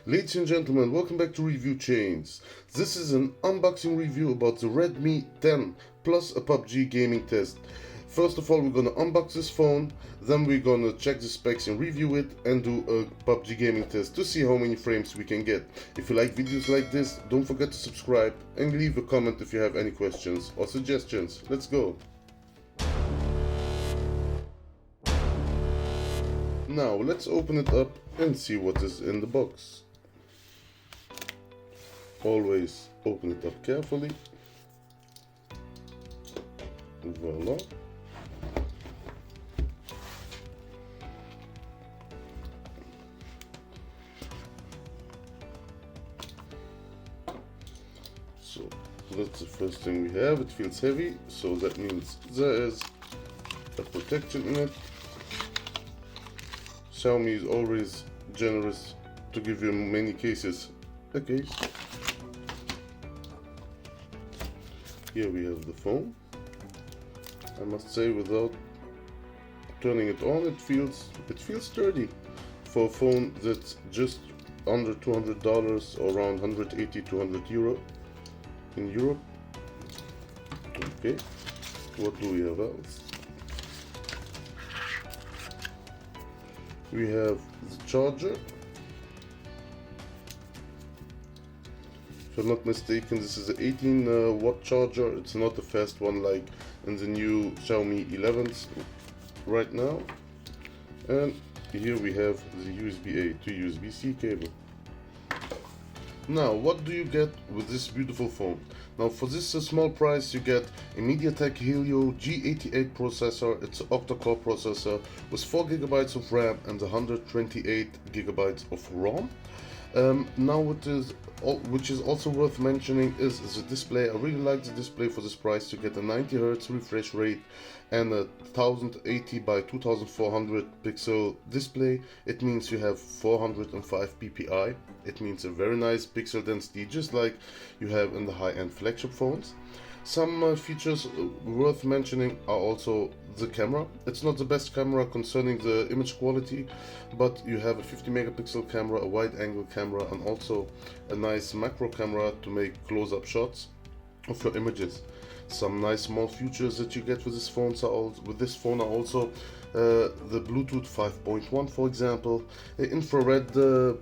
Ladies and gentlemen, welcome back to Review Chains. This is an unboxing review about the Redmi 10 plus a PubG gaming test. First of all, we're gonna unbox this phone, then we're gonna check the specs and review it and do a PubG gaming test to see how many frames we can get. If you like videos like this, don't forget to subscribe and leave a comment if you have any questions or suggestions. Let's go. Now let's open it up and see what is in the box. Always open it up carefully. Voila. So that's the first thing we have. It feels heavy, so that means there is a protection in it. Xiaomi is always generous to give you in many cases a case. Here we have the phone. I must say, without turning it on, it feels sturdy for a phone that's just under $200 or around 180 to 100 euro in Europe. Okay, what do we have else? We have the charger. If I'm not mistaken, this is an 18 watt charger. It's not a fast one like in the new Xiaomi 11s right now. And here we have the USB-A to USB-C cable. Now, what do you get with this beautiful phone? Now, for this small price, you get a MediaTek Helio G88 processor. It's an octa-core processor with 4 GB of RAM and 128 GB of ROM. Now, which is also worth mentioning is the display. I really like the display for this price. You get a 90 Hz refresh rate and a 1080 by 2400 pixel display. It means you have 405 ppi. It means a very nice pixel density, just like you have in the high-end flagship phones. Some features worth mentioning are also the camera. It's not the best camera concerning the image quality, but you have a 50 megapixel camera, a wide angle camera, and also a nice macro camera to make close-up shots of your images. Some nice small features that you get with this phone are also the Bluetooth 5.1, for example, an infrared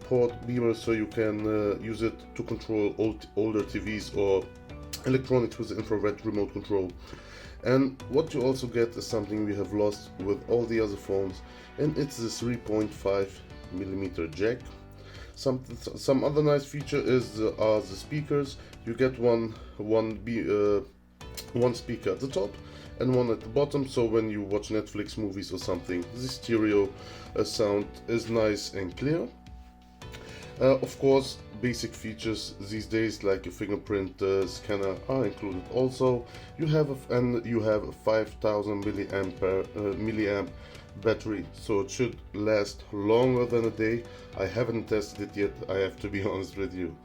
port beamer, so you can use it to control older TVs or electronics with infrared remote control. And what you also get is something we have lost with all the other phones, and it's the 3.5mm jack. Some other nice feature are the speakers. You get one speaker at the top and one at the bottom, so when you watch Netflix movies or something, the stereo sound is nice and clear. Of course, basic features these days like a fingerprint scanner are included. Also, you have a 5000 milliamp battery, so it should last longer than a day. I haven't tested it yet, I have to be honest with you.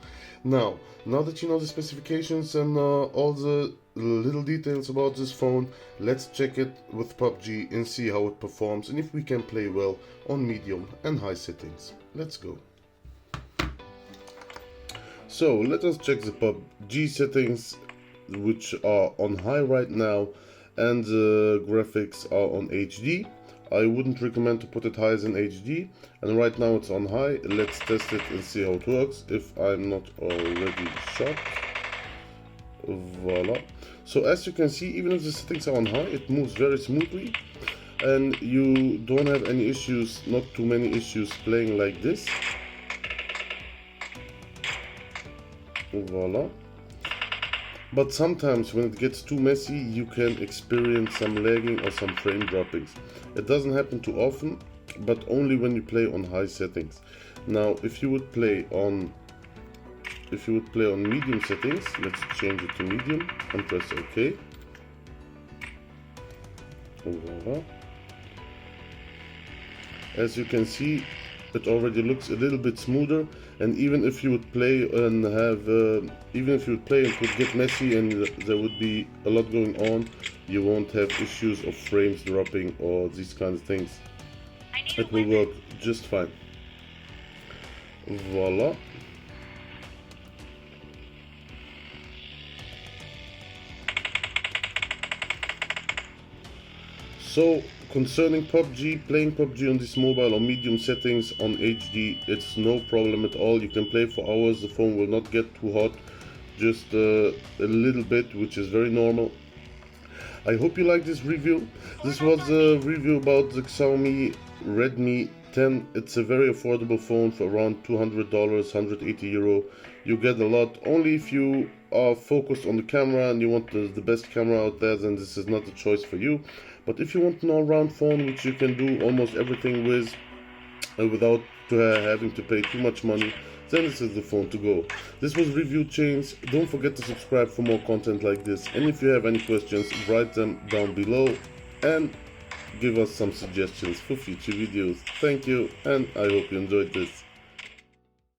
Now that you know the specifications and all the little details about this phone, let's check it with PUBG and see how it performs and if we can play well on medium and high settings. Let's go. So let us check the PUBG settings, which are on high right now, and the graphics are on HD. I wouldn't recommend to put it higher than HD, and right now it's on high. Let's test it and see how it works, if I'm not already shocked. Voila. So as you can see, even if the settings are on high, it moves very smoothly, and you don't have any issues, not too many issues playing like this. Voila. But sometimes when it gets too messy, you can experience some lagging or some frame droppings. It doesn't happen too often, but only when you play on high settings. Now, if you would play on medium settings, let's change it to medium and press OK. Voila. As you can see, it already looks a little bit smoother, and even if you would play and it would get messy and there would be a lot going on, you won't have issues of frames dropping or these kind of things. It will work just fine. Voila. So concerning PUBG, playing PUBG on this mobile on medium settings on HD, it's no problem at all. You can play for hours, the phone will not get too hot, just a little bit, which is very normal. I hope you like this review. This was a review about the Xiaomi Redmi 10. It's a very affordable phone for around $200, 180 euro. You get a lot. Only if you are focused on the camera and you want the best camera out there, then this is not the choice for you. But if you want an all-round phone which you can do almost everything with without having to pay too much money, then this is the phone to go. This was Review Chains. Don't forget to subscribe for more content like this. And if you have any questions, write them down below and give us some suggestions for future videos. Thank you, and I hope you enjoyed this.